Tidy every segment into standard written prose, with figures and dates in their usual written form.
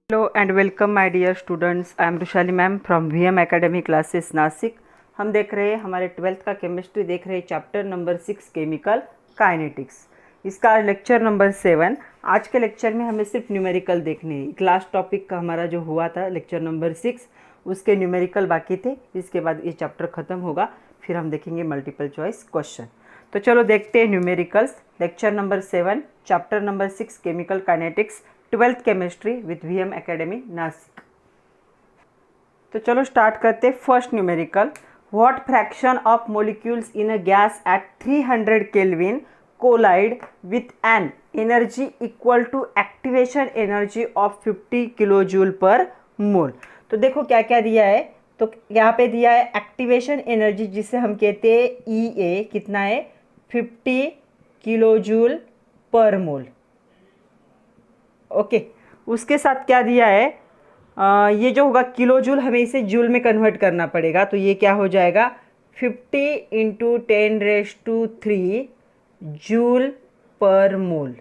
Hello and welcome my dear students. I am Rushali ma'am from VM academy classes Nashik. हम देख रहे हैं हमारे 12th का केमिस्ट्री देख रहे हैं चैप्टर नंबर 6 केमिकल काइनेटिक्स। इसका लेक्चर नंबर 7। आज के लेक्चर में हमें सिर्फ न्यूमेरिकल देखने हैं। क्लास टॉपिक का हमारा जो हुआ था लेक्चर नंबर 6 उसके न्यूमेरिकल बाकी थे। इसके बाद ये चैप्टर ख़त्म होगा, फिर हम देखेंगे मल्टीपल चॉइस क्वेश्चन। तो चलो देखते हैं numericals. Lecture number 7 chapter number 6 chemical kinetics 12th chemistry with VM academy Nashik. तो चलो स्टार्ट करते हैं। First numerical, what fraction of molecules in a gas at 300 kelvin collide with an energy equal to activation energy of 50 kilo joule per mole. तो देखो क्या क्या दिया है। तो यहाँ पे दिया है एक्टिवेशन एनर्जी जिसे हम कहते हैं EA, कितना है 50 किलो जूल पर मोल। ओके उसके साथ क्या दिया है, ये जो होगा किलो जूल, हमें इसे जूल में कन्वर्ट करना पड़ेगा। तो ये क्या हो जाएगा 50 × 10⁻³ जूल पर मोल।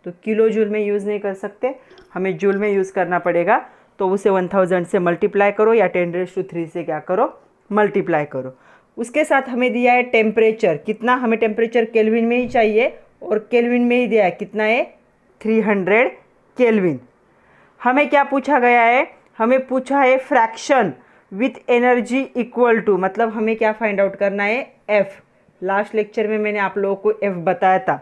तो किलो जूल में यूज़ नहीं कर सकते, हमें जूल में यूज़ करना पड़ेगा। तो उसे 1000 से मल्टीप्लाई करो या 10⁻³ से क्या करो मल्टीप्लाई करो। उसके साथ हमें दिया है टेम्परेचर, कितना हमें टेम्परेचर केल्विन में ही चाहिए और केल्विन में ही दिया है, कितना है 300 केल्विन। हमें क्या पूछा गया है, हमें पूछा है fraction with energy equal to, मतलब हमें क्या फाइंड आउट करना है F। लास्ट लेक्चर में मैंने आप लोगों को F बताया था।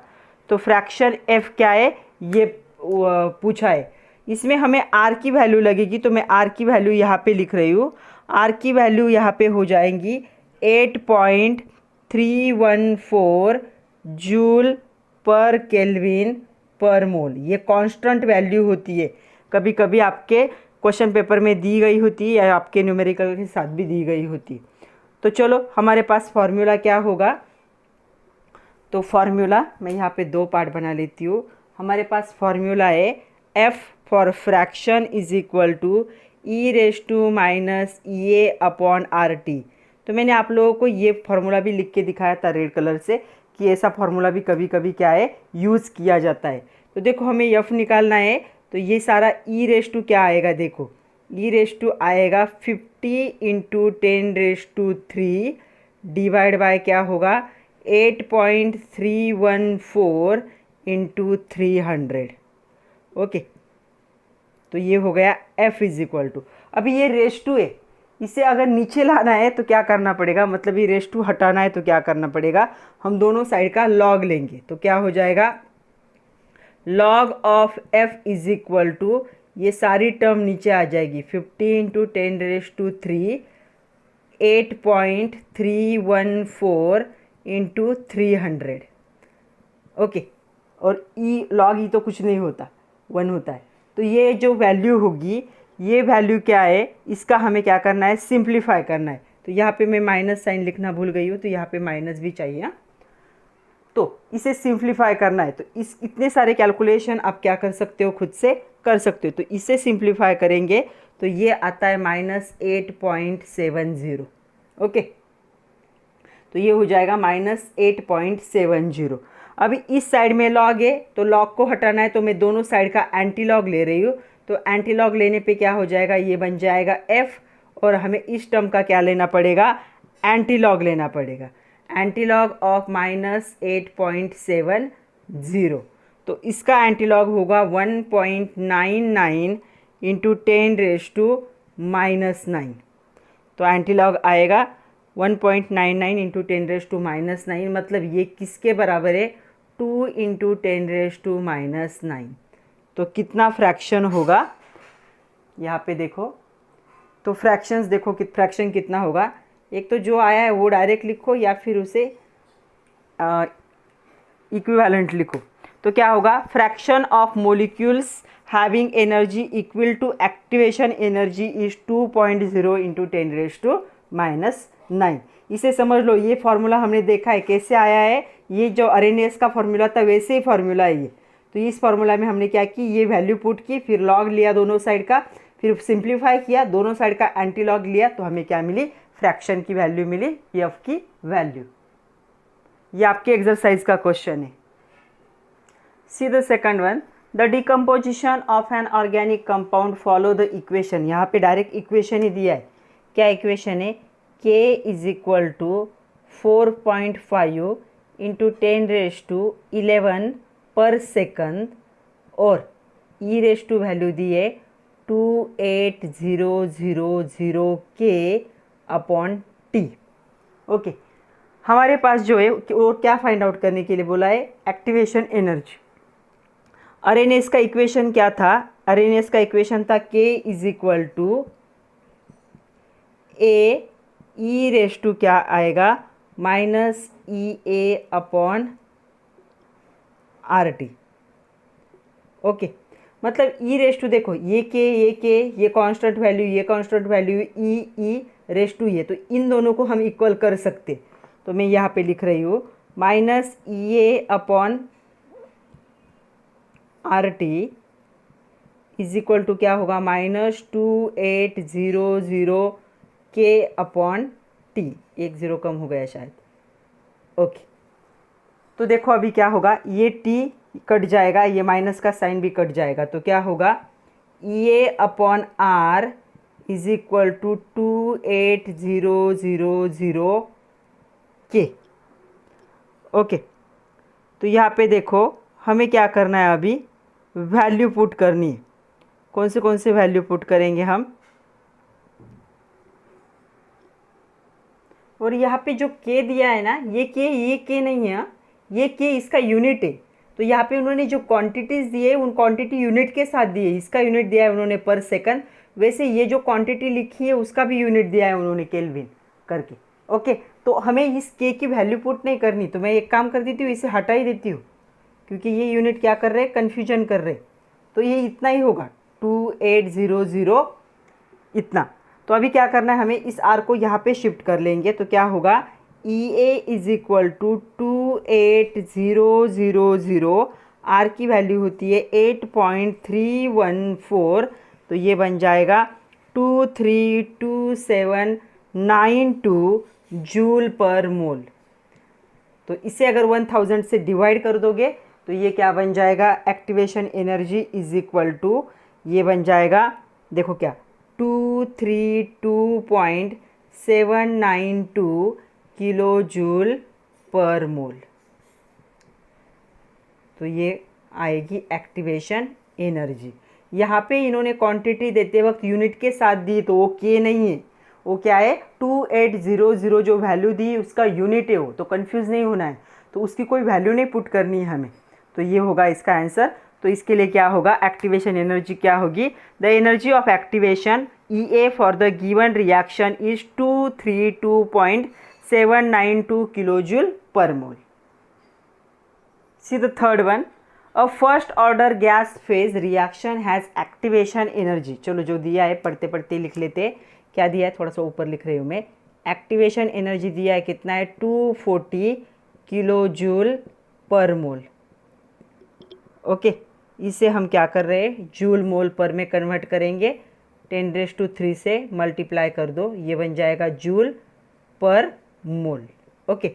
तो फ्रैक्शन F क्या है ये पूछा है। इसमें हमें R की वैल्यू लगेगी, तो मैं R की वैल्यू यहाँ पे लिख रही हूँ। R की वैल्यू यहाँ पे हो जाएंगी 8.314 जूल पर केल्विन पर मोल। ये कांस्टेंट वैल्यू होती है, कभी कभी आपके क्वेश्चन पेपर में दी गई होती है या आपके न्यूमेरिकल के साथ भी दी गई होती है। तो चलो हमारे पास फॉर्मूला क्या होगा। तो फॉर्मूला मैं यहाँ पे 2 पार्ट बना लेती हूँ। हमारे पास फॉर्मूला है F for fraction is equal to E⁻⁻RT। तो मैंने आप लोगों को ये फार्मूला भी लिख के दिखाया था रेड कलर से कि ऐसा फार्मूला भी कभी कभी क्या है यूज़ किया जाता है। तो देखो हमें F निकालना है, तो ये सारा E⁻² क्या आएगा, देखो E⁻² आएगा 50 × 10⁻³ डिवाइड बाय क्या होगा 8.314 × 300। ओके तो ये हो गया F इज इक्वल टू। अभी ये रेशटू है, इसे अगर नीचे लाना है तो क्या करना पड़ेगा, मतलब ये रेशटू हटाना है तो क्या करना पड़ेगा, हम दोनों साइड का लॉग लेंगे। तो क्या हो जाएगा log of F is equal to, ये सारी टर्म नीचे आ जाएगी 50 × 10⁻³ 8.314 × 300। ओके और log E तो कुछ नहीं होता, 1 होता है। तो ये जो वैल्यू होगी, ये वैल्यू क्या है, इसका हमें क्या करना है सिंप्लीफाई करना है। तो यहाँ पे मैं माइनस साइन लिखना भूल गई हूँ, तो यहाँ पे माइनस भी चाहिए। हाँ तो इसे सिंप्लीफाई करना है, तो इस इतने सारे कैलकुलेशन आप क्या कर सकते हो, खुद से कर सकते हो। तो इसे सिंप्लीफाई करेंगे तो ये आता है -8.70। ओके तो ये हो जाएगा -8.70। अभी इस साइड में लॉग है, तो लॉग को हटाना है, तो मैं दोनों साइड का एंटी लॉग ले रही हूँ। तो एंटी लॉग लेने पे क्या हो जाएगा, ये बन जाएगा F, और हमें इस टर्म का क्या लेना पड़ेगा एंटी लॉग लेना पड़ेगा, एंटी लॉग ऑफ -8.70। तो इसका एंटी लॉग होगा 1.99 × 10⁻⁻9। तो एंटी लॉग आएगा 1.99 × 10⁻⁻9, मतलब ये किसके बराबर है 2 × 10⁻⁻9। तो कितना फ्रैक्शन होगा यहाँ पे देखो। तो फ्रैक्शंस देखो कि फ्रैक्शन कितना होगा, एक तो जो आया है वो डायरेक्ट लिखो या फिर उसे इक्विवेलेंट लिखो। तो क्या होगा fraction of molecules having energy equal to activation energy is 2.0 × 10⁻⁹। इसे समझ लो, ये फार्मूला हमने देखा है कैसे आया है, ये जो अरेनियस का फार्मूला था वैसे ही फार्मूला है ये। तो इस फार्मूला में हमने क्या की, ये वैल्यू पुट की, फिर लॉग लिया दोनों साइड का, फिर सिंप्लीफाई किया, दोनों साइड का एंटी लॉग लिया, तो हमें क्या मिली फ्रैक्शन की वैल्यू मिली, F की वैल्यू। ये आपके एक्सरसाइज का क्वेश्चन है। See the second one, the decomposition of an organic compound follow the equation. यहाँ पे डायरेक्ट इक्वेशन ही दिया है। क्या इक्वेशन है? K is equal to 4.5 into 10⁻11 per second और ई रेस टू वैल्यू दी है 28000 K अपॉन टी। ओके, हमारे पास जो है वो क्या फाइंड आउट करने के लिए बोला है? Activation energy. आरएनएस का इक्वेशन क्या था? आरएनएस का इक्वेशन था K is equal to A E raise to क्या आएगा? Minus E A upon R T. Okay, मतलब ई रेस टू देखो, ये कांस्टेंट वैल्यू, ये constant value, E raise to ये, तो इन दोनों को हम इक्वल कर सकते। तो मैं यहाँ पे लिख रही हूँ minus E A upon R T is equal to क्या होगा? -2800 K अपॉन टी। एक ज़ीरो कम हो गया शायद। ओके, तो देखो अभी क्या होगा, ये टी कट जाएगा, ये माइनस का साइन भी कट जाएगा, तो क्या होगा? E A upon R is equal to 28000 K। Okay, तो यहाँ पे देखो हमें क्या करना है, अभी वैल्यू पुट करनी है। कौन से वैल्यू पुट करेंगे हम? और यहाँ पे जो K दिया है ना, ये K नहीं है, ये K इसका यूनिट है। तो यहाँ पे उन्होंने जो क्वांटिटीज़ दिए उन क्वांटिटी यूनिट के साथ दिए। इसका यूनिट दिया है उन्होंने पर सेकंड, वैसे ये जो क्वांटिटी लिखी है उसका भी यूनिट दिया है उन्होंने केल्विन करके। ओके, तो हमें इस K की वैल्यू पुट नहीं करनी, तो मैं एक काम कर देती हूँ, इसे हटा ही देती हूँ, क्योंकि ये यूनिट क्या कर रहे हैं? कन्फ्यूजन कर रहे। तो ये इतना ही होगा, 2800 इतना। तो अभी क्या करना है, हमें इस आर को यहाँ पे शिफ्ट कर लेंगे, तो क्या होगा? E A is equal to 28000, are की वैल्यू होती है 8.314, तो ये बन जाएगा 232792 जूल पर मोल। तो इसे अगर 1000 से डिवाइड कर दोगे तो ये क्या बन जाएगा? Activation energy is equal to, ये बन जाएगा, देखो क्या, 232.792 किलो जूल पर मोल। तो ये आएगी एक्टिवेशन एनर्जी। यहाँ पे इन्होंने क्वांटिटी देते वक्त यूनिट के साथ दी, तो वो K नहीं है, वो क्या है? 2800 जो वैल्यू दी उसका यूनिट है वो, तो कंफ्यूज नहीं होना है, तो उसकी कोई वैल्यू नहीं पुट करनी है हमें। तो ये होगा इसका आंसर। तो इसके लिए क्या होगा? एक्टिवेशन एनर्जी क्या होगी? The energy of activation E A for the given reaction is 232.792 kilo joule per mole. See the third one. A first order gas phase reaction has activation energy. चलो जो दिया है पढ़ते पढ़ते लिख लेते। क्या दिया है? थोड़ा सा ऊपर लिख रही हूँ मैं। एक्टिवेशन एनर्जी दिया है कितना है? 240 किलो जूल पर मोल। ओके, इसे हम क्या कर रहे हैं? जूल मोल पर में कन्वर्ट करेंगे। 10⁻³ से मल्टीप्लाई कर दो, ये बन जाएगा जूल पर मोल। ओके,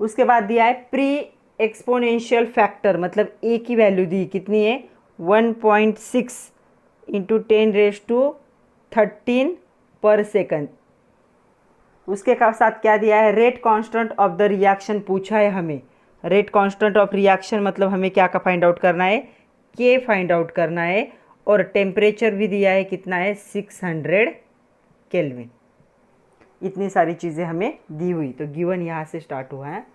उसके बाद दिया है प्री एक्सपोनेंशियल फैक्टर, मतलब ए की वैल्यू दी कितनी है? 1.6 इंटू 10⁻13 पर सेकंड। उसके साथ क्या दिया है? Rate constant of the reaction पूछा है हमें। रेट कांस्टेंट ऑफ रिएक्शन मतलब हमें क्या का फाइंड आउट करना है? K फाइंड आउट करना है। और टेम्परेचर भी दिया है कितना है? 600 केल्विन। इतनी सारी चीज़ें हमें दी हुई, तो गिवन यहाँ से स्टार्ट हुआ है।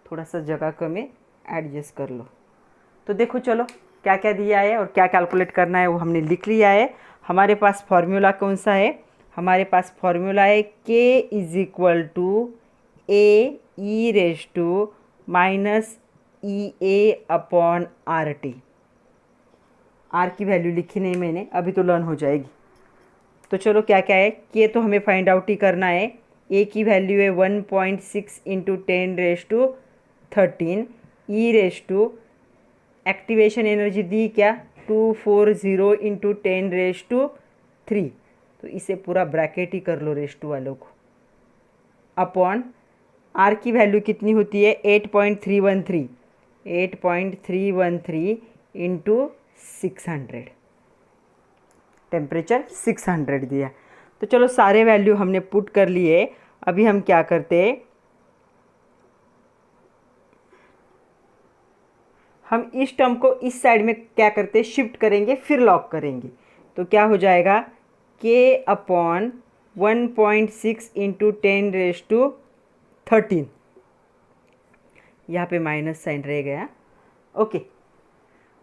थोड़ा सा जगह को में एडजस्ट कर लो। तो देखो चलो क्या क्या दिया है और क्या कैलकुलेट करना है वो हमने लिख लिया है। हमारे पास फॉर्मूला कौन सा है? हमारे पास फॉर्मूला है K is equal to A E raise to minus E A upon R T. R की वैल्यू लिखी नहीं मैंने, अभी तो लर्न हो जाएगी। तो चलो क्या क्या है? K तो हमें फाइंड आउट ही करना है। ए की वैल्यू है 1.6 into 10⁻13। E raise to activation energy दी क्या? 240 इंटू 10⁻3। तो इसे पूरा ब्रैकेट ही कर लो रेस टू वालों को। अपॉन आर की वैल्यू कितनी होती है? 8.313 इंटू 600, टेम्परेचर 600 दिया। तो चलो सारे वैल्यू हमने पुट कर लिए। अभी हम क्या करते, हम इस टर्म को इस साइड में क्या करते, शिफ्ट करेंगे, फिर लॉक करेंगे। तो क्या हो जाएगा, k अपॉन 1.6 इंटू 10⁻13, यहाँ पे माइनस साइन रह गया। ओके,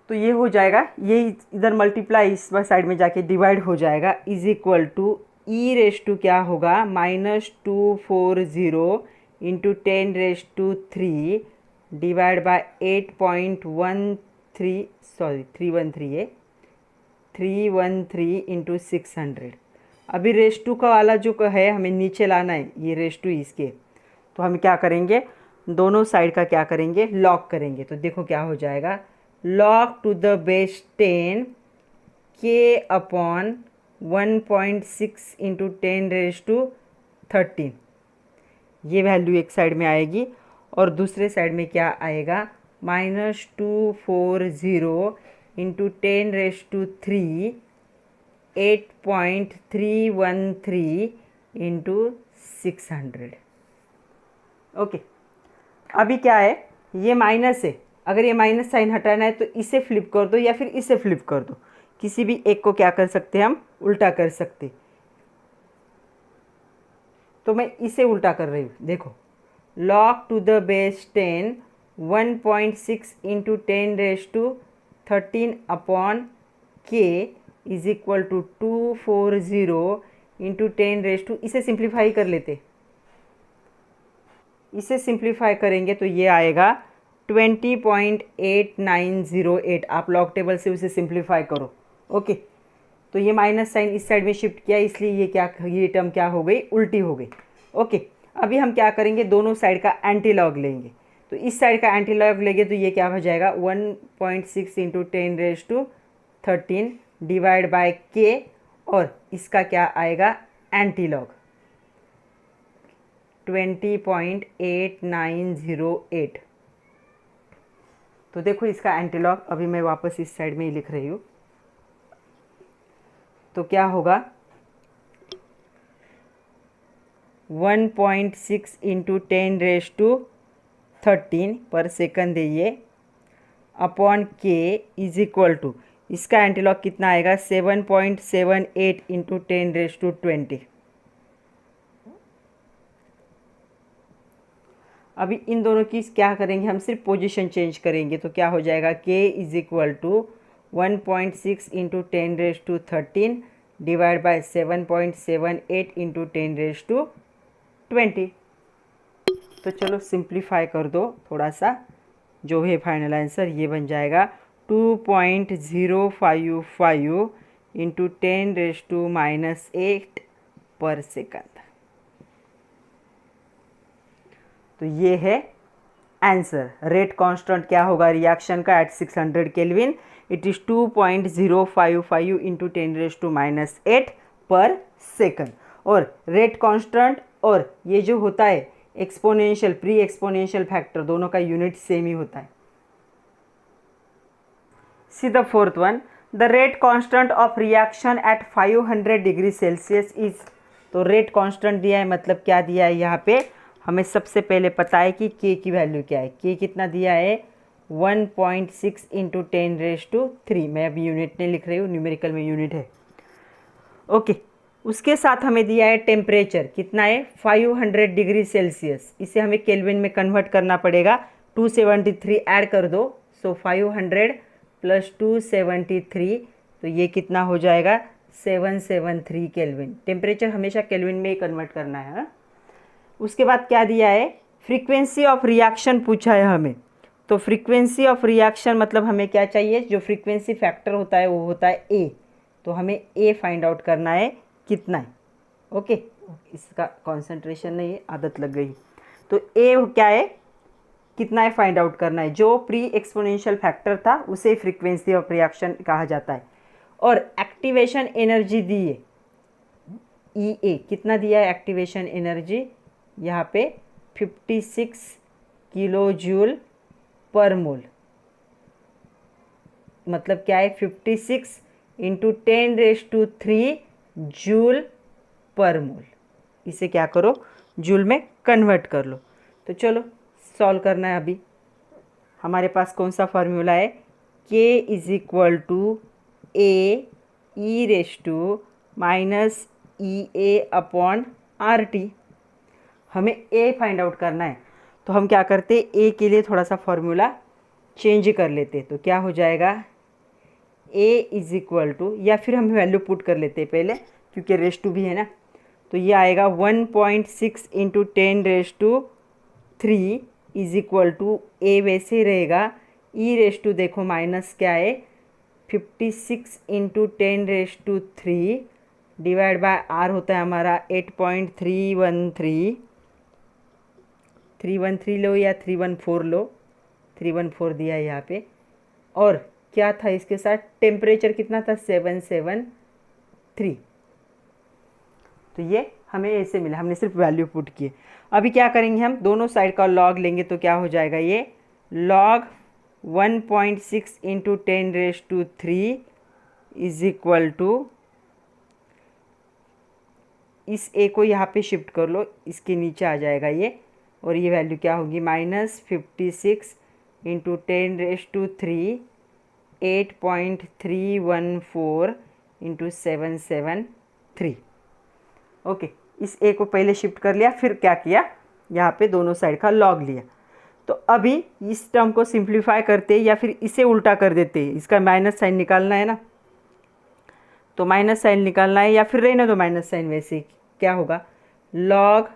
तो ये हो जाएगा, ये इधर मल्टीप्लाई इस साइड में जाके डिवाइड हो जाएगा, इज इक्वल टू e⁻² क्या होगा, -240 इंटू 10⁻³ डिवाइड बाय 8.13, सॉरी 313 है, 313 इंटू 600। अभी ⁻² का वाला जो है हमें नीचे लाना है, ये ⁻² इसके। तो हम क्या करेंगे, दोनों साइड का क्या करेंगे, लॉक करेंगे। तो देखो क्या हो जाएगा, log to the base 10 k upon 1.6 into 10⁻13, ये वैल्यू एक साइड में आएगी और दूसरे साइड में क्या आएगा, -240 इंटू 10⁻³ 8.313 इंटू 600। ओके, अभी क्या है, ये माइनस है, अगर ये माइनस साइन हटाना है तो इसे फ्लिप कर दो या फिर इसे फ्लिप कर दो, किसी भी एक को क्या कर सकते हैं, हम उल्टा कर सकते। तो मैं इसे उल्टा कर रही हूँ, देखो, log to the base 10 1.6 into 10⁻13 upon k is equal to 240 into 10⁻², इसे सिंप्लीफाई कर लेते, इसे सिंप्लीफाई करेंगे तो ये आएगा 20.8908। आप लॉग टेबल से उसे सिंप्लीफाई करो। ओके, तो ये माइनस साइन इस साइड में शिफ्ट किया, इसलिए ये क्या, ये टर्म क्या हो गई, उल्टी हो गई। ओके, अभी हम क्या करेंगे, दोनों साइड का एंटी लॉग लेंगे। तो इस साइड का एंटी लॉग लेंगे तो ये क्या हो जाएगा, 1.6 इंटू 10⁻13 डिवाइड बाय k, और इसका क्या आएगा, एंटी लॉग 20.8908। तो देखो इसका एंटीलॉग, अभी मैं वापस इस साइड में ही लिख रही हूँ। तो क्या होगा, 1.6 इंटू 10⁻13 पर सेकंड है ये, upon k is equal to, इसका एंटीलॉग कितना आएगा, 7.78 इंटू 10⁻20। अभी इन दोनों की क्या करेंगे, हम सिर्फ पोजीशन चेंज करेंगे। तो क्या हो जाएगा, k is equal to 1.6 into 10⁻13 divide by 7.78 into 10⁻20। तो चलो सिंप्लीफाई कर दो थोड़ा सा, जो है फाइनल आंसर ये बन जाएगा 2.055 इंटू 10⁻⁻8 पर सेकंड। तो ये है आंसर। रेट कांस्टेंट क्या होगा रिएक्शन का at 600 kelvin, it is 2.055 into 10⁻⁻8 per second. और रेट कांस्टेंट और ये जो होता है एक्सपोनेंशियल, प्री एक्सपोनेंशियल फैक्टर, दोनों का यूनिट सेम ही होता है। See the fourth one, the rate constant of reaction at 500 degree Celsius is. तो रेट कांस्टेंट दिया है, मतलब क्या दिया है यहाँ पे, हमें सबसे पहले पता है कि k की वैल्यू क्या है। k कितना दिया है, 1.6 इंटू 10⁻3। मैं अभी यूनिट नहीं लिख रही हूँ, न्यूमेरिकल में यूनिट है। ओके, उसके साथ हमें दिया है टेम्परेचर कितना है, 500 डिग्री सेल्सियस। इसे हमें केल्विन में कन्वर्ट करना पड़ेगा, 273 ऐड कर दो। सो 500 प्लस 273, तो ये कितना हो जाएगा, 773 केल्विन। टेम्परेचर हमेशा केल्विन में ही कन्वर्ट करना है। हाँ? उसके बाद क्या दिया है, फ्रीक्वेंसी ऑफ रिएक्शन पूछा है हमें। तो फ्रीक्वेंसी ऑफ रिएक्शन मतलब हमें क्या चाहिए, जो फ्रीक्वेंसी फैक्टर होता है वो होता है ए। तो हमें ए फाइंड आउट करना है कितना है। ओके, इसका कंसंट्रेशन नहीं है, आदत लग गई। तो ए क्या है, कितना है फाइंड आउट करना है। जो प्री एक्सपोनेंशियल फैक्टर था उसे फ्रीक्वेंसी ऑफ रिएक्शन कहा जाता है। और एक्टिवेशन एनर्जी दी है ई ए, कितना दिया है एक्टिवेशन एनर्जी, यहाँ पे 56 किलो जूल पर मोल। मतलब क्या है 56 इंटू 10⁻³ जूल पर मोल। इसे क्या करो, जूल में कन्वर्ट कर लो। तो चलो सॉल्व करना है। अभी हमारे पास कौन सा फॉर्मूला है, K is equal to A E raise to minus E A upon R T. हमें ए फाइंड आउट करना है, तो हम क्या करते, ए के लिए थोड़ा सा फॉर्मूला चेंज कर लेते। तो क्या हो जाएगा, ए इज इक्वल टू, या फिर हम वैल्यू पुट कर लेते पहले क्योंकि रेश टू भी है ना। तो ये आएगा 1.6 इंटू 10⁻³ इज इक्वल टू ए वैसे रहेगा, ई रेश टू देखो माइनस क्या है 56 इंटू 10⁻³ डिवाइड बाय आर होता है हमारा 8.313। 313 लो या 314 लो, 314 दिया है यहाँ पे। और क्या था इसके साथ, टेम्परेचर कितना था 773। तो ये हमें ऐसे मिला, हमने सिर्फ वैल्यू पुट किए। अभी क्या करेंगे, हम दोनों साइड का लॉग लेंगे। तो क्या हो जाएगा, ये log 1.6 into 10⁻³ is equal to, इस ए को यहाँ पे शिफ्ट कर लो, इसके नीचे आ जाएगा ये, और ये वैल्यू क्या होगी -56 इंटू 10⁻³ 8.314 इंटू 773। ओके, इस ए को पहले शिफ्ट कर लिया, फिर क्या किया, यहाँ पे दोनों साइड का लॉग लिया। तो अभी इस टर्म को सिंप्लीफाई करते या फिर इसे उल्टा कर देते, इसका माइनस साइन निकालना है ना, तो माइनस साइन निकालना है, या फिर रहने दो माइनस साइन वैसे ही। क्या होगा, लॉग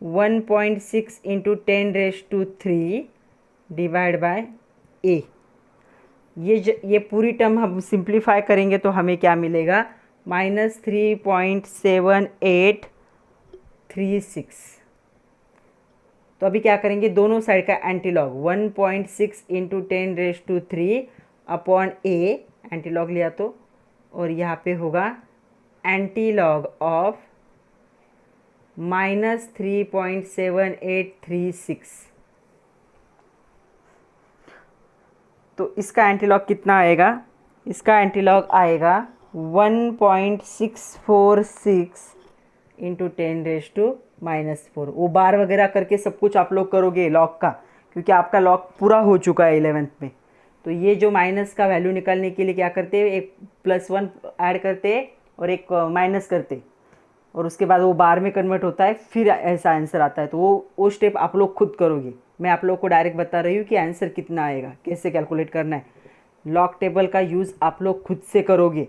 1.6 इंटू 10⁻³ डिवाइड बाय ए। ये पूरी टर्म हम सिंप्लीफाई करेंगे तो हमें क्या मिलेगा, -3.7836। तो अभी क्या करेंगे, दोनों साइड का एंटीलॉग 1.6 इंटू 10⁻³ अपॉन ए, एंटीलॉग लिया तो, और यहाँ पे होगा एंटीलॉग ऑफ -3.7836। तो इसका एंटीलॉग कितना आएगा, इसका एंटीलॉग आएगा 1.646 इंटू 10⁻⁻4। वो बार वगैरह करके सब कुछ आप लोग करोगे लॉग का, क्योंकि आपका लॉग पूरा हो चुका है 11th में। तो ये जो माइनस का वैल्यू निकालने के लिए क्या करते हैं, एक +1 ऐड करते और एक माइनस करते, और उसके बाद वो बार में कन्वर्ट होता है, फिर ऐसा आंसर आता है। तो वो स्टेप आप लोग खुद करोगे, मैं आप लोग को डायरेक्ट बता रही हूँ कि आंसर कितना आएगा, कैसे कैलकुलेट करना है। लॉग टेबल का यूज़ आप लोग खुद से करोगे।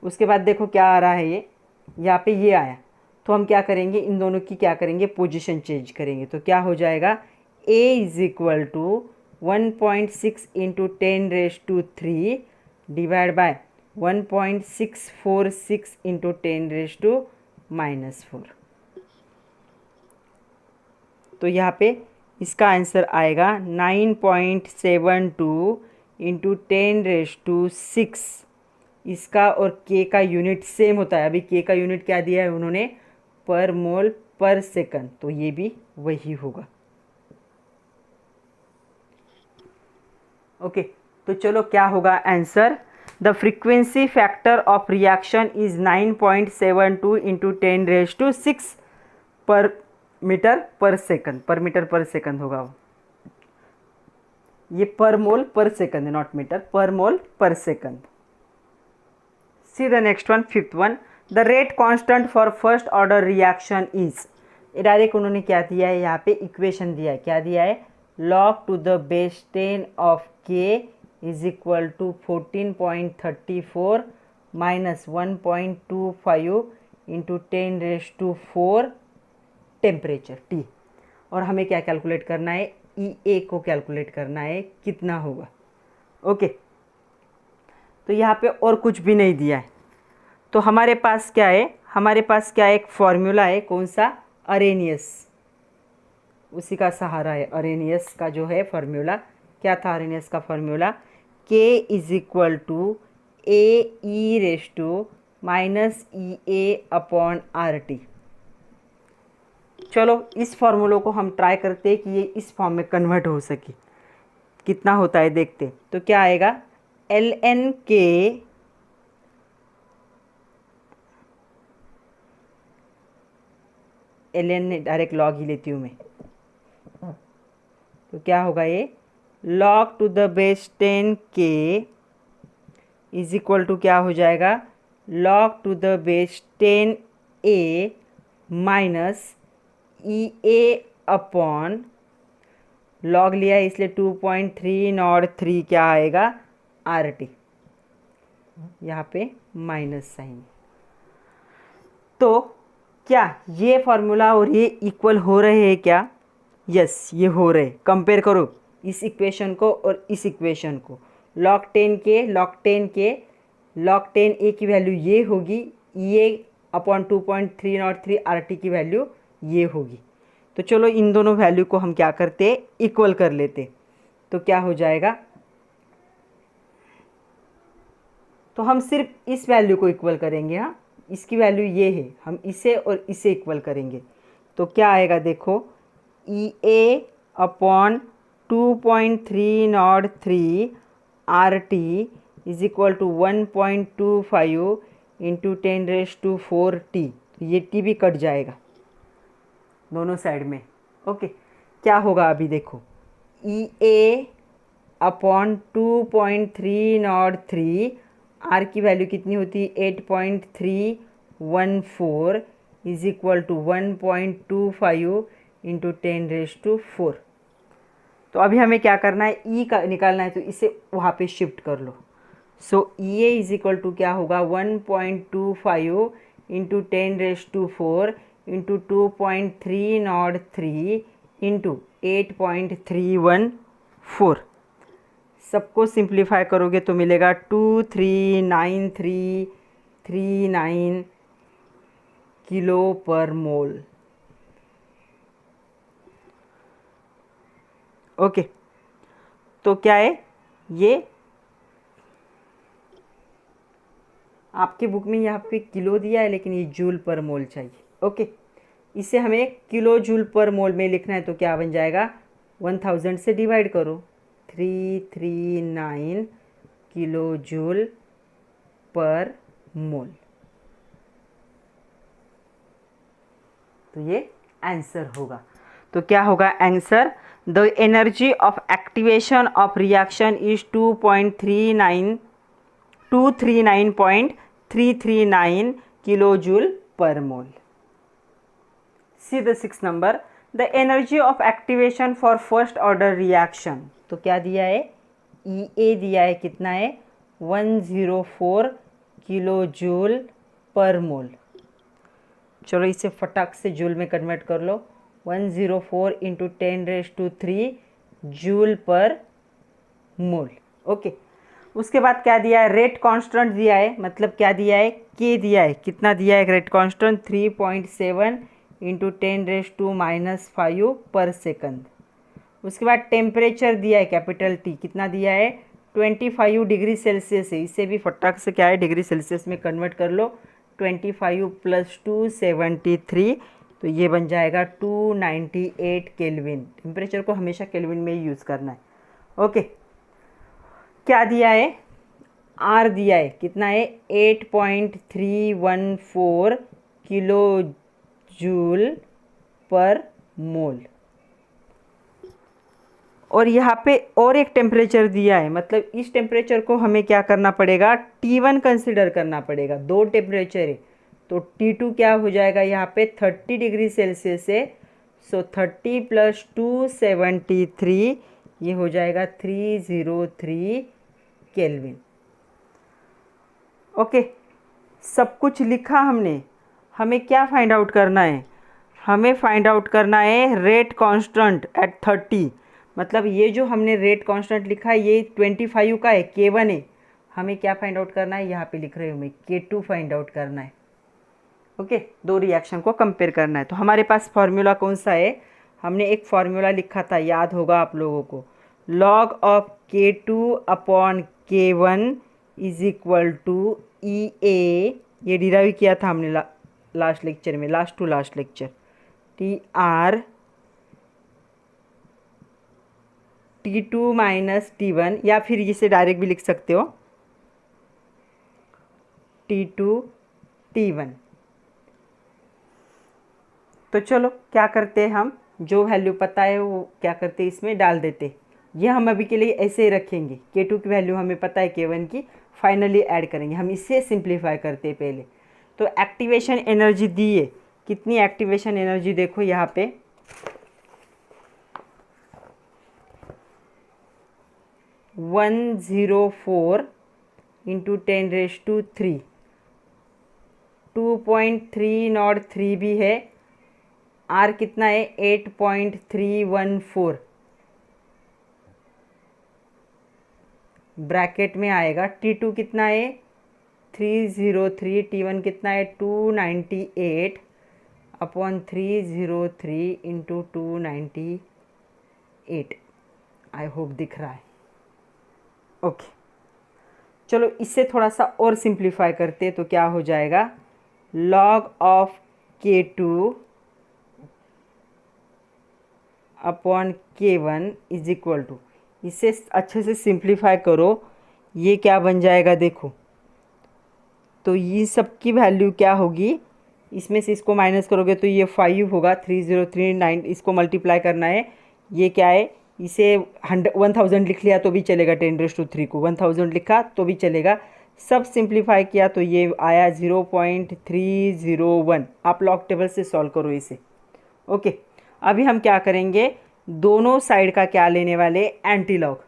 उसके बाद देखो क्या आ रहा है, ये यहाँ पे ये आया, तो हम क्या करेंगे, इन दोनों की क्या करेंगे, पोजीशन चेंज करेंगे। तो क्या हो जाएगा, a is equal to 1.6 into 10⁻³ divide by 1.646 into 10⁻⁻4। तो यहाँ पे इसका आंसर आएगा 9.72 इंटू 10⁻⁶। इसका और के का यूनिट सेम होता है। अभी के का यूनिट क्या दिया है उन्होंने, पर मोल पर सेकंड, तो ये भी वही होगा। ओके, तो चलो क्या होगा answer, the frequency factor of reaction is 9.72 into 10⁻⁶ पर मीटर पर सेकंड। पर मीटर पर सेकंड होगा वो, ये पर मोल पर सेकंड है, नॉट मीटर, पर मोल पर second. C the next one, 5th one, the rate constant for first order reaction is. Direct उन्होंने क्या दिया है, यहाँ पे इक्वेशन दिया है, क्या दिया है, log to the base 10 of K is equal to 14.34 minus 1.25 into 10⁻⁴ temperature T। और हमें क्या कैलकुलेट करना है, EA को कैलकुलेट करना है कितना होगा। ओके, तो यहाँ पे और कुछ भी नहीं दिया है, तो हमारे पास क्या है, हमारे पास क्या एक फॉर्मूला है, कौन सा, अरेनियस, उसी का सहारा है। अरेनियस का जो है फॉर्मूला, क्या था अरेनियस का formula, K is equal to AE⁻ -EA upon RT। चलो इस फॉर्मूलों को हम ट्राई करते हैं कि ये इस फॉर्म में कन्वर्ट हो सके, कितना होता है देखते। तो क्या आएगा, ln के ln डायरेक्ट लॉग ही लेती हूँ मैं, तो क्या होगा ये log टू द बेस 10 के इज इक्वल टू क्या हो जाएगा log to the base 10 a minus E A upon log लिया है इसलिए 2.3 नॉट 3 क्या आएगा आर टी, यहाँ पे माइनस साइन। तो क्या ये फॉर्मूला और ये इक्वल हो रहे हैं क्या? यस, ये हो रहे। कंपेयर करो इस इक्वेशन को और इस इक्वेशन को। log 10 के log 10 a की वैल्यू ये होगी, ई ए अपॉन 2.303 आर टी की वैल्यू ये होगी। तो चलो इन दोनों वैल्यू को हम क्या करते, इक्वल कर लेते। तो क्या हो जाएगा, तो हम सिर्फ इस वैल्यू को इक्वल करेंगे। हाँ, इसकी वैल्यू ये है, हम इसे और इसे इक्वल करेंगे। तो क्या आएगा देखो, E A upon 2.303 R T is equal to 1.25 into 10⁻⁴ T. ये टी भी कट जाएगा दोनों साइड में। ओके, क्या होगा अभी देखो, ई ए अपॉन 2.303 आर की वैल्यू कितनी होती है 8.314 इज इक्वल टू 1.25 इंटू 10⁻⁴। तो अभी हमें क्या करना है, ई का निकालना है, तो इसे वहाँ पे शिफ्ट कर लो। सो ई ए इज इक्वल टू क्या होगा 1.25 इंटू 10⁻⁴ इंटू 2.303 इंटू 8.314। सबको सिंप्लीफाई करोगे तो मिलेगा 239339 किलो पर मोल। ओके, तो क्या है ये, आपकी बुक में यहाँ पे किलो दिया है लेकिन ये जूल पर मोल चाहिए। ओके, इसे हमें किलो जूल पर मोल में लिखना है। तो क्या बन जाएगा, 1000 से डिवाइड करो, 339 किलो जूल पर मोल। तो ये आंसर होगा। तो क्या होगा answer, the energy of activation of reaction is 239.339 kilo joule per mole. See the 6 number, the energy of activation for first order reaction. तो क्या दिया है, ई ए दिया है, कितना है 104 किलो जूल पर मोल। चलो इसे फटाक से जूल में कन्वर्ट कर लो, 104 इंटू 10⁻³ जूल पर मोल। ओके, उसके बाद क्या दिया है, रेट कांस्टेंट दिया है, मतलब क्या दिया है, के दिया है। कितना दिया है रेट कांस्टेंट, 3.7 इंटू 10⁻⁻⁵ पर सेकंड। उसके बाद टेम्परेचर दिया है कैपिटल टी, कितना दिया है 25 डिग्री सेल्सियस है। इसे भी फटाक से क्या है डिग्री सेल्सियस में कन्वर्ट कर लो, 25 + 2 73, तो ये बन जाएगा 298 केल्विन। टेम्परेचर को हमेशा केल्विन में ही यूज़ करना है। ओके, क्या दिया है, आर दिया है, कितना है 8.314 किलो जूल पर मोल। और यहाँ पे और एक टेम्परेचर दिया है, मतलब इस टेम्परेचर को हमें क्या करना पड़ेगा, T1 कंसिडर करना पड़ेगा। दो टेम्परेचर है तो T2 क्या हो जाएगा, यहाँ पे 30 डिग्री सेल्सियस है। सो 30 + 2 73, ये हो जाएगा 303 केल्विन। ओके, सब कुछ लिखा हमने। हमें क्या फाइंड आउट करना है, हमें फाइंड आउट करना है रेट कांस्टेंट एट 30। मतलब ये जो हमने रेट कांस्टेंट लिखा है ये 25 का है, K1 है। हमें क्या फाइंड आउट करना है, यहाँ पे लिख रहे हो मैं K2 फाइंड आउट करना है। ओके, दो रिएक्शन को कंपेयर करना है। तो हमारे पास फॉर्मूला कौन सा है, हमने एक फॉर्मूला लिखा था, याद होगा आप लोगों को, log of K2 upon K1 is equal to E A. ये डिराइव किया था हमने लास्ट लेक्चर में, last to last lecture, T R T2 minus T1, या फिर इसे डायरेक्ट भी लिख सकते हो T2 T1। तो चलो क्या करते हैं, हम जो वैल्यू पता है वो क्या करते हैं इसमें डाल देते। ये हम अभी के लिए ऐसे ही रखेंगे, K2 की वैल्यू हमें पता है K1 की, फाइनली ऐड करेंगे। हम इससे सिंप्लीफाई करते हैं पहले। तो एक्टिवेशन एनर्जी दी है, कितनी एक्टिवेशन एनर्जी देखो यहाँ पे 104 इंटू 10⁻3, 2.303 भी है, आर कितना है 8.314 ब्रैकेट में आएगा। T2 कितना है 303, T1 कितना है 298 अपॉन 303 इंटू 298। आई होप दिख रहा है। ओके चलो इससे थोड़ा सा और सिंप्लीफाई करते तो क्या हो जाएगा, log of K2 upon K1 is equal to, इसे अच्छे से सिंप्लीफाई करो, ये क्या बन जाएगा देखो। तो ये सब की वैल्यू क्या होगी, इसमें से इसको माइनस करोगे तो ये 5 होगा, 3039 इसको मल्टीप्लाई करना है, ये क्या है, इसे 1000 लिख लिया तो भी चलेगा, 10⁻³ को 1000 लिखा तो भी चलेगा। सब सिंप्लीफाई किया तो ये आया 0.301। आप लॉग टेबल से सॉल्व करो इसे। ओके अभी हम क्या करेंगे, दोनों साइड का क्या लेने वाले, एंटी लॉग।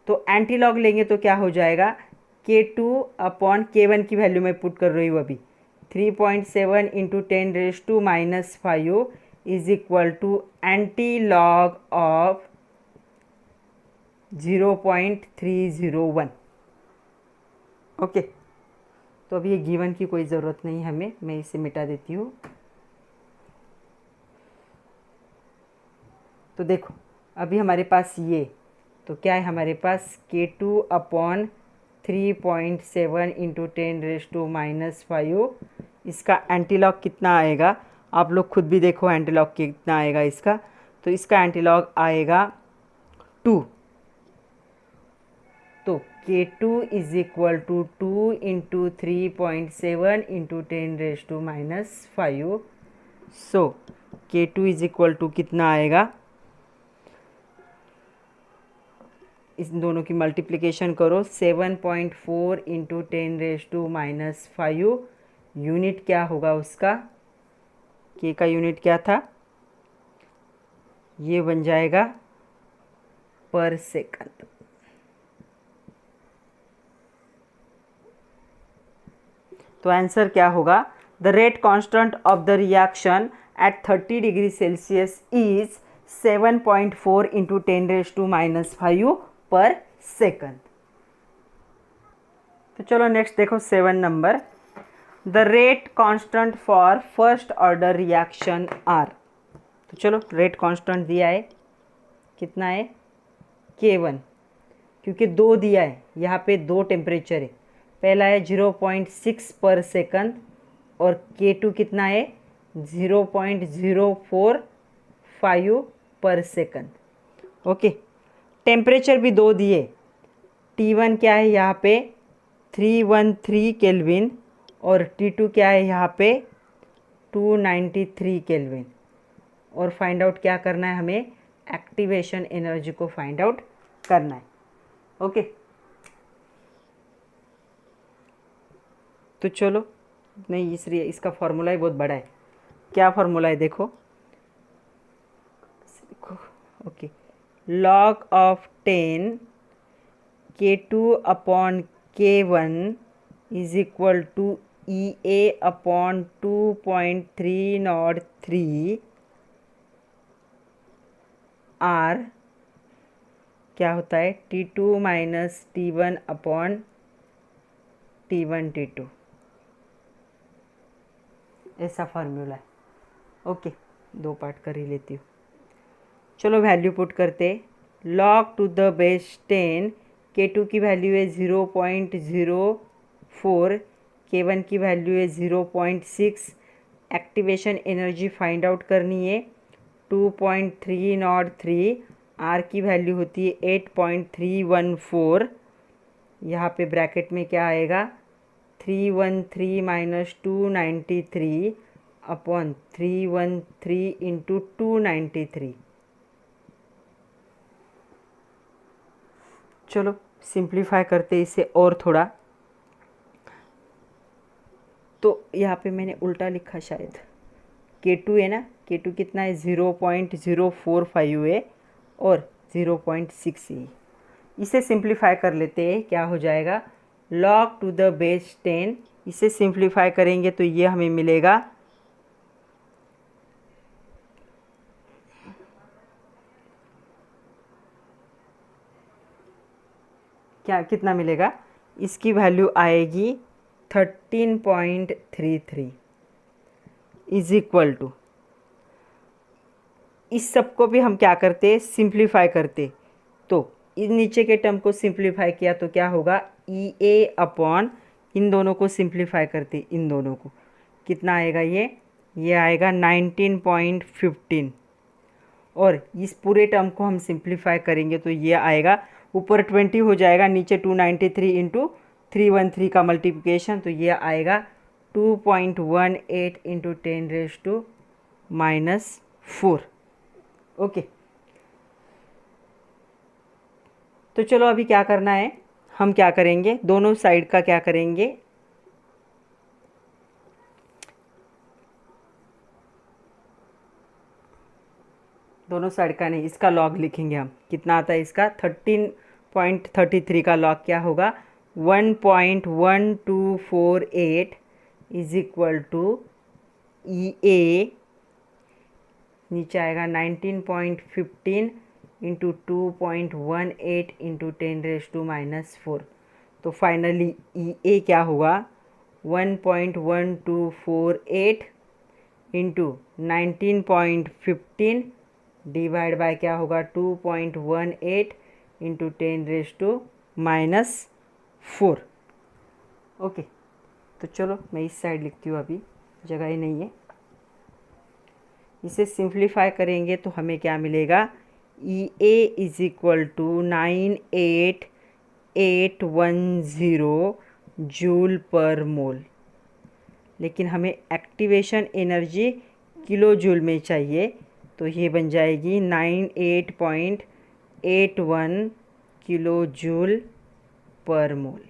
तो एंटी लॉग लेंगे तो क्या हो जाएगा, K2 अपॉन K1 की वैल्यू मैं पुट कर रही हूँ अभी, 3.7 into 10⁻⁻5 is equal to anti log of 0.301। Okay तो अभी ये गिवन की कोई ज़रूरत नहीं हमें, मैं इसे मिटा देती हूँ। तो देखो अभी हमारे पास ये, तो क्या है हमारे पास K2 अपॉन 3.7 इंटू 10⁻⁻5, इसका एंटीलॉग कितना आएगा, आप लोग खुद भी देखो एंटीलॉग कितना आएगा इसका। तो इसका एंटीलॉग आएगा 2। तो K2 is equal to 2 into 3.7 into 10⁻⁻5। So K2 is equal to कितना आएगा, इस दोनों की मल्टीप्लिकेशन करो, 7.4 इंटू 10⁻⁻5। यूनिट क्या होगा उसका, K का यूनिट क्या था, ये बन जाएगा पर सेकंड। तो आंसर क्या होगा, the rate constant of the reaction at 30 degree Celsius is 7.4 into 10⁻⁻5 per second. तो चलो नेक्स्ट देखो 7 नंबर, the rate constant for first order reaction are. तो चलो रेट कांस्टेंट दिया है, कितना है K1, क्योंकि 2 दिया है, यहाँ पे 2 टेम्परेचर है, पहला है 0.6 पर सेकंड और K2 कितना है 0.045 पर सेकंड। ओके टेम्परेचर भी 2 दिए, T1 क्या है यहाँ पे 313 केल्विन और T2 क्या है यहाँ पे 293 केल्विन। और फाइंड आउट क्या करना है हमें, एक्टिवेशन एनर्जी को फाइंड आउट करना है। ओके तो चलो, नहीं इसका फॉर्मूला ही बहुत बड़ा है, क्या फॉर्मूला है देखो। Okay log of 10 K2 upon K1 is equal to EA upon 2.303 R क्या होता है T2 minus T1 upon T1 T2, ऐसा फार्मूला है। ओके 2 पार्ट कर ही लेती हूँ। चलो वैल्यू पुट करते, log to the base 10, K2 की वैल्यू है 0.04, K1 की वैल्यू है 0.6, एक्टिवेशन एनर्जी फाइंड आउट करनी है 2.303 आर की वैल्यू होती है 8.314। यहाँ पे ब्रैकेट में क्या आएगा 313 माइनस 293 अपॉन 313 इंटू 293। चलो सिंप्लीफाई करते इसे और थोड़ा। तो यहाँ पे मैंने उल्टा लिखा शायद, K2 है ना, K2 कितना है 0.045 है और 0.6 है। इसे सिंप्लीफाई कर लेते हैं, क्या हो जाएगा log टू द बेस 10। इसे सिंप्लीफाई करेंगे तो ये हमें मिलेगा क्या, कितना मिलेगा, इसकी वैल्यू आएगी 13.33 इज इक्वल टू, इस सब को भी हम क्या करते सिंप्लीफाई करते। तो इस नीचे के टर्म को सिंप्लीफाई किया तो क्या होगा ई ए अपॉन, इन दोनों को सिंप्लीफाई करते, इन दोनों को कितना आएगा, ये आएगा 19.15। और इस पूरे टर्म को हम सिंप्लीफाई करेंगे तो ये आएगा, ऊपर 20 हो जाएगा, नीचे 293 इंटू 313 का मल्टीप्लिकेशन, तो ये आएगा 2.18 इंटू 10⁻⁻⁴। ओके, तो चलो अभी क्या करना है, हम क्या करेंगे, दोनों साइड का क्या करेंगे, दोनों साइड का नहीं, इसका लॉग लिखेंगे हम। कितना आता है इसका 13.33 का लॉग क्या होगा 1.1248 इज इक्वल टू ई ए, नीचे आएगा 19.15 इंटू 2.18 इंटू 10⁻⁻⁴। तो फाइनली ई ए क्या होगा 1.1248 इंटू 19.15 डिवाइड बाय क्या होगा 2.18 इंटू 10⁻⁻⁴। ओके, तो चलो मैं इस साइड लिखती हूँ, अभी जगह ही नहीं है। इसे सिंप्लीफाई करेंगे तो हमें क्या मिलेगा, E A is equal to 98810 joule per mole. लेकिन हमें एक्टिवेशन एनर्जी किलो जूल में चाहिए, तो ये बन जाएगी 98.81 किलो जूल पर मोल।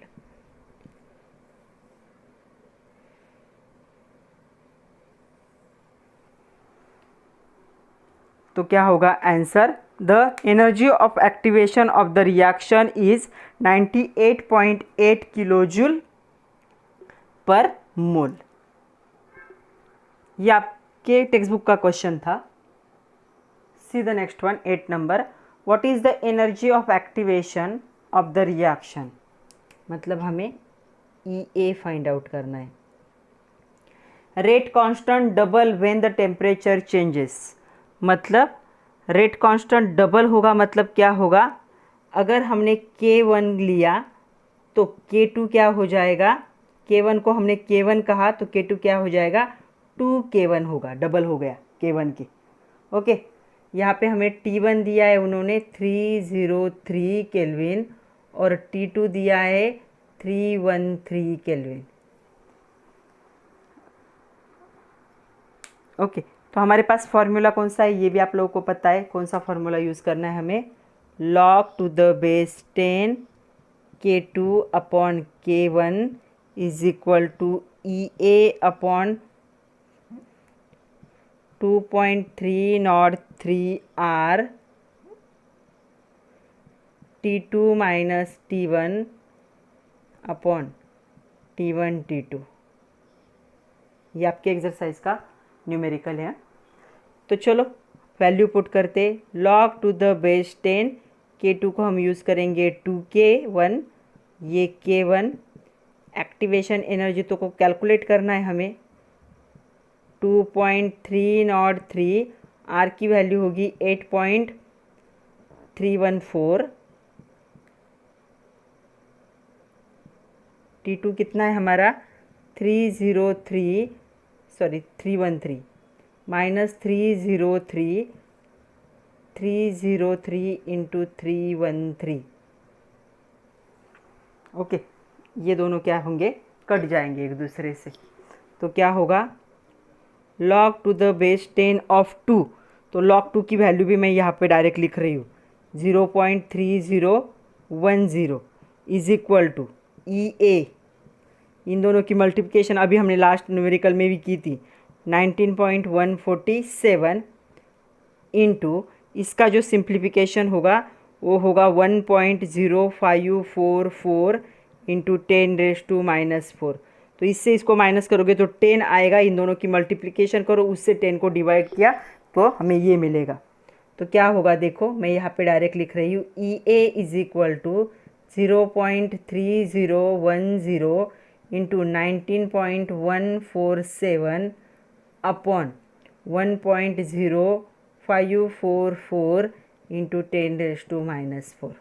तो क्या होगा answer, the energy of activation of the reaction is 98.8 kilo joule per mole. ये आपके टेक्स्ट बुक का क्वेश्चन था। See the next one, 8 number, what is the energy of activation of the reaction. मतलब हमें E A find out करना है। Rate constant double when the temperature changes, मतलब rate constant double होगा, मतलब क्या होगा, अगर हमने K1 लिया तो K2 क्या हो जाएगा, K1 को हमने K1 कहा तो K2 क्या हो जाएगा 2K1 होगा, डबल हो गया K1 की। ओके, यहाँ पे हमें T1 दिया है उन्होंने 303 केल्विन और T2 दिया है 313 केल्विन। ओके, तो हमारे पास फॉर्मूला कौन सा है, ये भी आप लोगों को पता है कौन सा फॉर्मूला यूज़ करना है हमें, log to the base 10 K2 upon K1 is equal to E A upon 2.303 R T2 minus T1 upon T1 T2। ये आपके एक्सरसाइज का न्यूमेरिकल है। तो चलो वैल्यू पुट करते, log to the base 10 K2 को हम यूज़ करेंगे 2K1, ये K1, एक्टिवेशन एनर्जी तो को कैलकुलेट करना है हमें 2.303, R की वैल्यू होगी 8.314, T2 कितना है हमारा 313 माइनस 303 303 इंटू 313। ओके, ये दोनों क्या होंगे, कट जाएंगे एक दूसरे से। तो क्या होगा, log to the base 10 of 2, तो log 2 की वैल्यू भी मैं यहाँ पे डायरेक्ट लिख रही हूँ, 0.3010 इज इक्वल टू EA, इन दोनों की मल्टीप्लिकेशन अभी हमने लास्ट न्यूमेरिकल में भी की थी, 19.147 इंटू इसका जो सिंप्लीफिकेशन होगा वो होगा 1.0544 इंटू 10⁻⁻⁴। तो इससे इसको माइनस करोगे तो 10 आएगा, इन दोनों की मल्टीप्लिकेशन करो, उससे 10 को डिवाइड किया तो हमें ये मिलेगा। तो क्या होगा देखो, मैं यहाँ पे डायरेक्ट लिख रही हूँ, EA is equal to 0.3010 into 19.147 upon 1.0544 into 10⁻⁻⁴।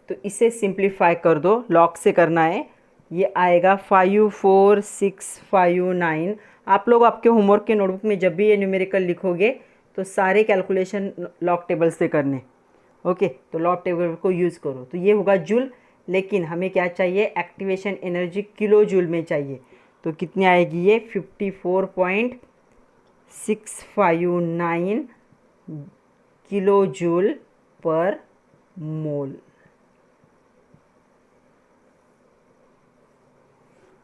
तो इसे सिंप्लीफाई कर दो, लॉग से करना है, ये आएगा 54659। आप लोग आपके होमवर्क के नोटबुक में जब भी ये न्यूमेरिकल लिखोगे तो सारे कैलकुलेशन लॉग टेबल से करने। ओके, तो लॉग टेबल को यूज़ करो। तो ये होगा जूल, लेकिन हमें क्या चाहिए, एक्टिवेशन एनर्जी किलो जूल में चाहिए। तो कितनी आएगी ये, 54.659 किलो जूल पर मोल।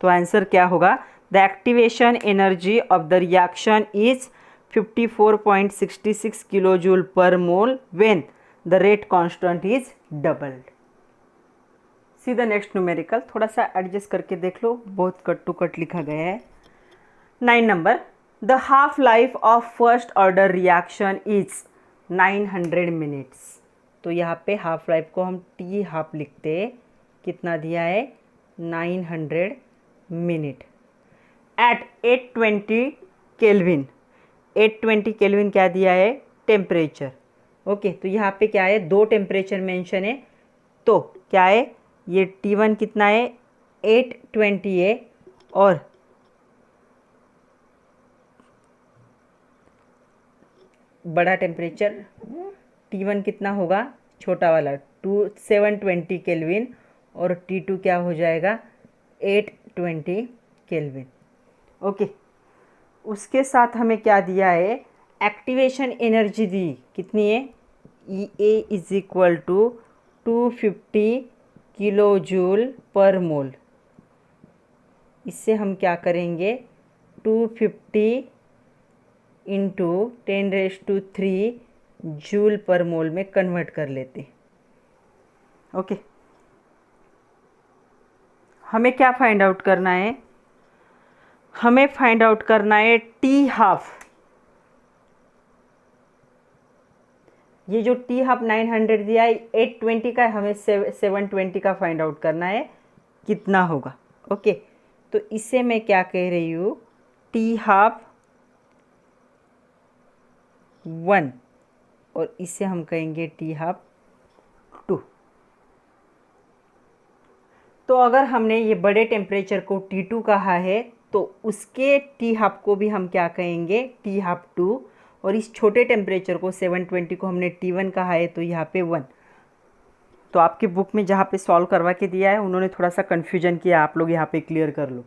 तो आंसर क्या होगा, the activation energy of the reaction is 54.66 kilo joule per mole when the rate constant is doubled. C the next numerical, थोड़ा सा एडजस्ट करके देख लो, बहुत कट टू कट लिखा गया है। 9 number, the half life of first order reaction is 900 minutes. तो यहाँ पे हाफ लाइफ को हम T हाफ लिखते, कितना दिया है, 900 मिनट एट 820 केल्विन। 820 केल्विन क्या दिया है, टेम्परेचर। ओके, तो यहाँ पे क्या है, दो टेम्परेचर मेंशन है, तो क्या है, ये T1 कितना है, 820 है, और बड़ा टेम्परेचर T1 कितना होगा, छोटा वाला 720 केल्विन, और T2 क्या हो जाएगा, 820 केल्विन। ओके, उसके साथ हमें क्या दिया है, एक्टिवेशन एनर्जी दी, कितनी है, EA is equal to 250 kilo joule per mole. इससे हम क्या करेंगे, 250 इंटू 10⁻³ जूल पर मोल में कन्वर्ट कर लेते। ओके, हमें क्या फाइंड आउट करना है, हमें फाइंड आउट करना है T हाफ। ये जो T हाफ 900 दिया है, 820 का है, हमें 720 का फाइंड आउट करना है, कितना होगा। ओके, तो इससे मैं क्या कह रही हूँ, T हाफ 1 और इससे हम कहेंगे T हाफ 2। तो अगर हमने ये बड़े टेम्परेचर को T2 कहा है तो उसके T हाफ को भी हम क्या कहेंगे, T हाफ 2, और इस छोटे टेम्परेचर को 720 को हमने T1 कहा है, तो यहाँ पे 1। तो आपकी बुक में जहाँ पे सॉल्व करवा के दिया है उन्होंने थोड़ा सा कन्फ्यूजन किया, आप लोग यहाँ पे क्लियर कर लो।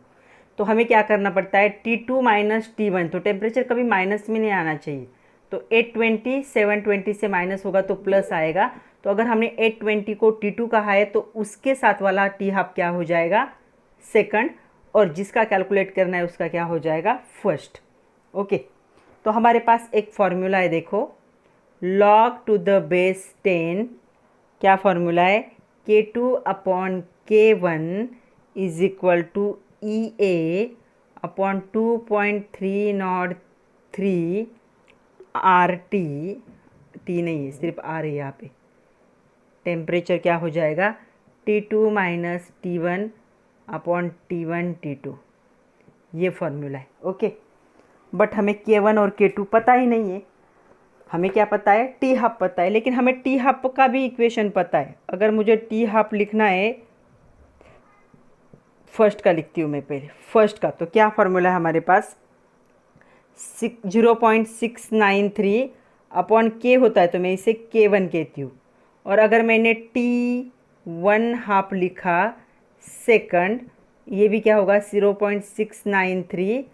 तो हमें क्या करना पड़ता है, T2 माइनस T1, तो टेम्परेचर कभी माइनस में नहीं आना चाहिए, तो 820 720 से माइनस होगा तो प्लस आएगा। तो अगर हमने 820 को T2 कहा है तो उसके साथ वाला T हाफ क्या हो जाएगा, सेकंड, और जिसका कैलकुलेट करना है उसका क्या हो जाएगा, फर्स्ट। ओके, तो हमारे पास एक फॉर्मूला है, देखो, log टू द बेस 10, क्या फॉर्मूला है, K2 upon K1 is equal to EA upon 2.303 RT, T नहीं है, सिर्फ R है यहाँ पे। टेम्परेचर क्या हो जाएगा, T2 minus T1 upon T1 T2, ये फॉर्मूला है। ओके, बट हमें K1 और K2 पता ही नहीं है, हमें क्या पता है, T हाफ पता है, लेकिन हमें T हाफ का भी इक्वेशन पता है। अगर मुझे T हाफ लिखना है, फर्स्ट का लिखती हूँ मैं पहले, फर्स्ट का, तो क्या फॉर्मूला है हमारे पास, 0.693 अपॉन के होता है तो मैं इसे K1 कहती हूँ। और अगर मैंने T1/2 लिखा सेकंड, ये भी क्या होगा 0.693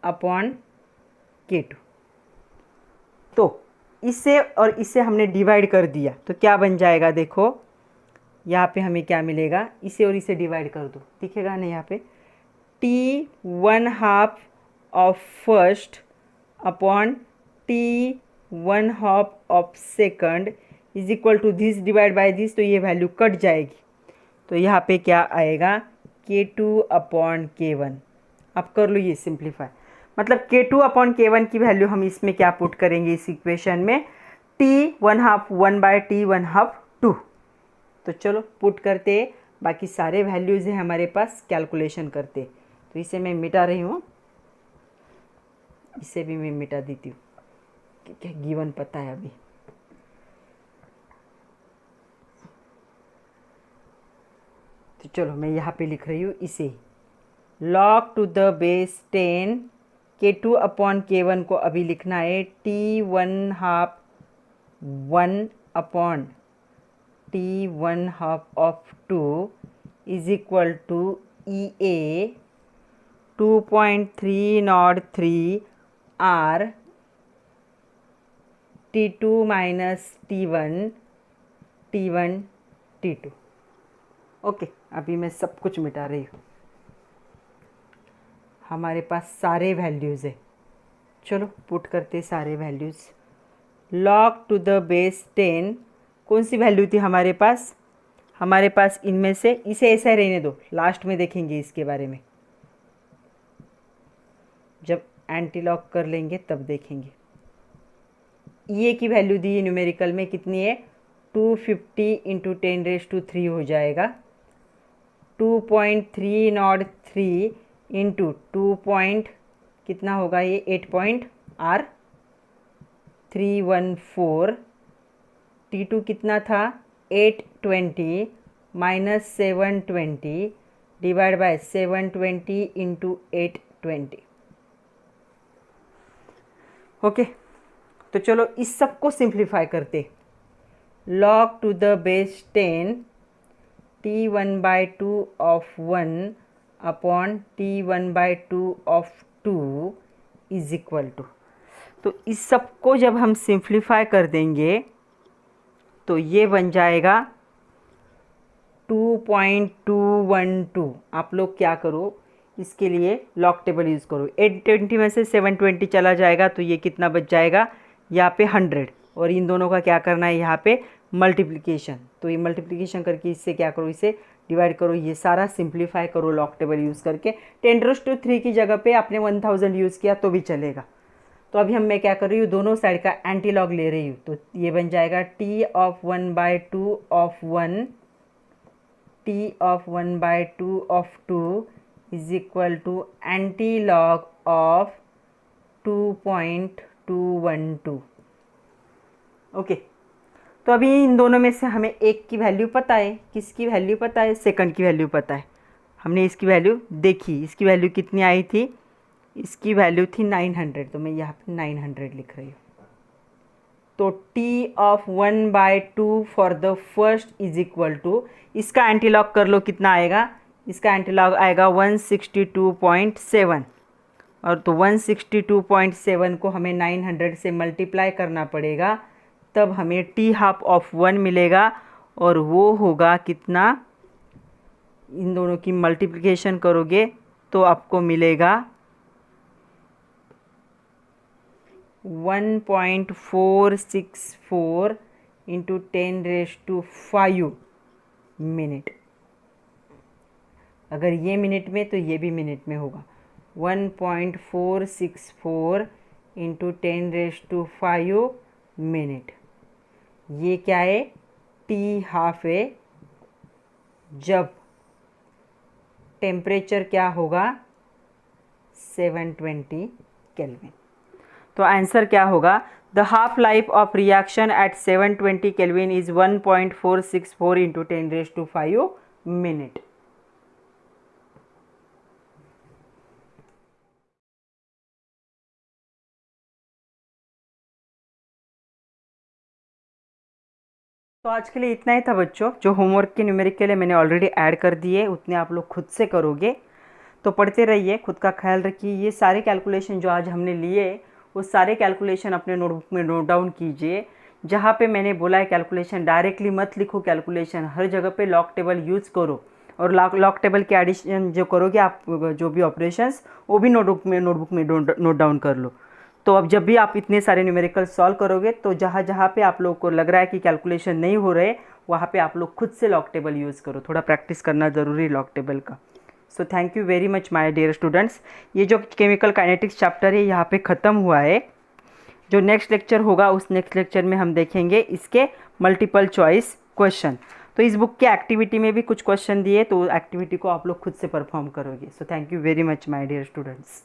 अपॉन K2। तो इसे और इसे हमने डिवाइड कर दिया तो क्या बन जाएगा, देखो यहाँ पे हमें क्या मिलेगा, इसे और इसे डिवाइड कर दो, दिखेगा ना यहाँ पे T1/2 of first upon T1/2 of second is equal to this divide by this, तो ये वैल्यू कट जाएगी। तो यहाँ पे क्या आएगा K2 अपॉन K1। अब कर लो ये सिंप्लीफाई, मतलब K2 अपॉन K1 की वैल्यू हम इसमें क्या पुट करेंगे इस इक्वेशन में, T1/2 1/T1/2 2। तो चलो पुट करते, बाकी सारे वैल्यूज़ हैं हमारे पास, कैलकुलेशन करते। तो इसे मैं मिटा रही हूँ, इसे भी मैं मिटा देती हूँ क्योंकि गिवन पता है अभी। तो चलो मैं यहाँ पे लिख रही हूँ इसे, log to the base 10 K2 upon K1 को अभी लिखना है T1/2 1 upon T1/2 of 2 is equal to EA 2.303 R T2 minus T1 T1 T2। Okay, अभी मैं सब कुछ मिटा रही हूँ, हमारे पास सारे वैल्यूज़ है। चलो पुट करते सारे values. log to the base 10 कौन सी वैल्यू थी हमारे पास, हमारे पास इनमें से, इसे ऐसा रहने दो, लास्ट में देखेंगे इसके बारे में, जब एंटी लॉग कर लेंगे तब देखेंगे। ये की वैल्यू दी न्यूमेरिकल में कितनी है, 250 इंटू 10⁻³ हो जाएगा, 2.303 इंटू 2 पॉइंट कितना होगा ये 8.314। T2 कितना था 820 minus 720 divide by 720 into 820। Okay, तो चलो इस सब को सिंप्लीफाई करते। log to the base 10 T1/2 of 1 upon T1/2 of 2 is equal to, तो इस सब को जब हम सिंप्लीफाई कर देंगे तो ये बन जाएगा 2.212। आप लोग क्या करो, इसके लिए लॉग टेबल यूज़ करो, 820 में से 720 चला जाएगा तो ये कितना बच जाएगा यहाँ पे 100, और इन दोनों का क्या करना है यहाँ पे मल्टीप्लिकेशन। तो ये मल्टीप्लिकेशन करके इससे क्या करो, इसे डिवाइड करो, ये सारा सिंप्लीफाई करो लॉग टेबल यूज़ करके। 10⁻³ की जगह पे आपने 1000 यूज़ किया तो भी चलेगा। तो अभी मैं क्या कर रही हूँ, दोनों साइड का एंटी लॉग ले रही हूँ, तो ये बन जाएगा T of 1/2 of 1 T of 1/2 of 2 is equal to anti log of 2.212। Okay, तो अभी इन दोनों में से हमें एक की वैल्यू पता है, किसकी वैल्यू पता है, सेकंड की वैल्यू पता है। हमने इसकी वैल्यू देखी, इसकी वैल्यू कितनी आई थी, इसकी वैल्यू थी 900, तो मैं यहाँ पे 900 लिख रही हूँ। तो T of 1/2 for the first is equal to, इसका एंटीलॉग कर लो कितना आएगा, इसका एंटीलॉग आएगा 162.7, और तो 162.7 को हमें 900 से मल्टीप्लाई करना पड़ेगा, तब हमें T½ ऑफ 1 मिलेगा, और वो होगा कितना, इन दोनों की मल्टीप्लिकेशन करोगे तो आपको मिलेगा 1.464 इंटू 10⁻5 मिनट। अगर ये मिनट में तो ये भी मिनट में होगा, 1.464 इंटू 10⁻5 मिनट। ये क्या है, T½ है, जब टेम्परेचर क्या होगा 720 केल्विन। तो आंसर क्या होगा, the half life of reaction at 720 kelvin is 1.464 into 10⁻5 minute. तो आज के लिए इतना ही था बच्चों। जो होमवर्क के न्यूमेरिक के लिए मैंने ऑलरेडी ऐड कर दिए, उतने आप लोग खुद से करोगे। तो पढ़ते रहिए, खुद का ख्याल रखिए। ये सारे कैलकुलेशन जो आज हमने लिए, वो सारे कैलकुलेशन अपने नोटबुक में नोट डाउन कीजिए। जहाँ पे मैंने बोला है कैलकुलेशन डायरेक्टली मत लिखो, कैलकुलेशन हर जगह पे लॉग टेबल यूज़ करो। और लॉग टेबल के एडिशन जो करोगे आप, जो भी ऑपरेशंस, वो भी नोटबुक में नोट डाउन कर लो। तो अब जब भी आप इतने सारे न्यूमेरिकल सॉल्व करोगे, तो जहाँ जहाँ पे आप लोग को लग रहा है कि कैलकुलेशन नहीं हो रहे, वहाँ पे आप लोग खुद से लॉग टेबल यूज़ करो। थोड़ा प्रैक्टिस करना ज़रूरी है लॉग टेबल का। So thank you very much my dear students. ये जो केमिकल काइनेटिक्स चैप्टर है यहाँ पे ख़त्म हुआ है। जो नेक्स्ट लेक्चर होगा, उस नेक्स्ट लेक्चर में हम देखेंगे इसके मल्टीपल चॉइस क्वेश्चन। तो इस बुक के एक्टिविटी में भी कुछ क्वेश्चन दिए, तो एक्टिविटी को आप लोग खुद से परफॉर्म करोगे। So thank you very much my dear students.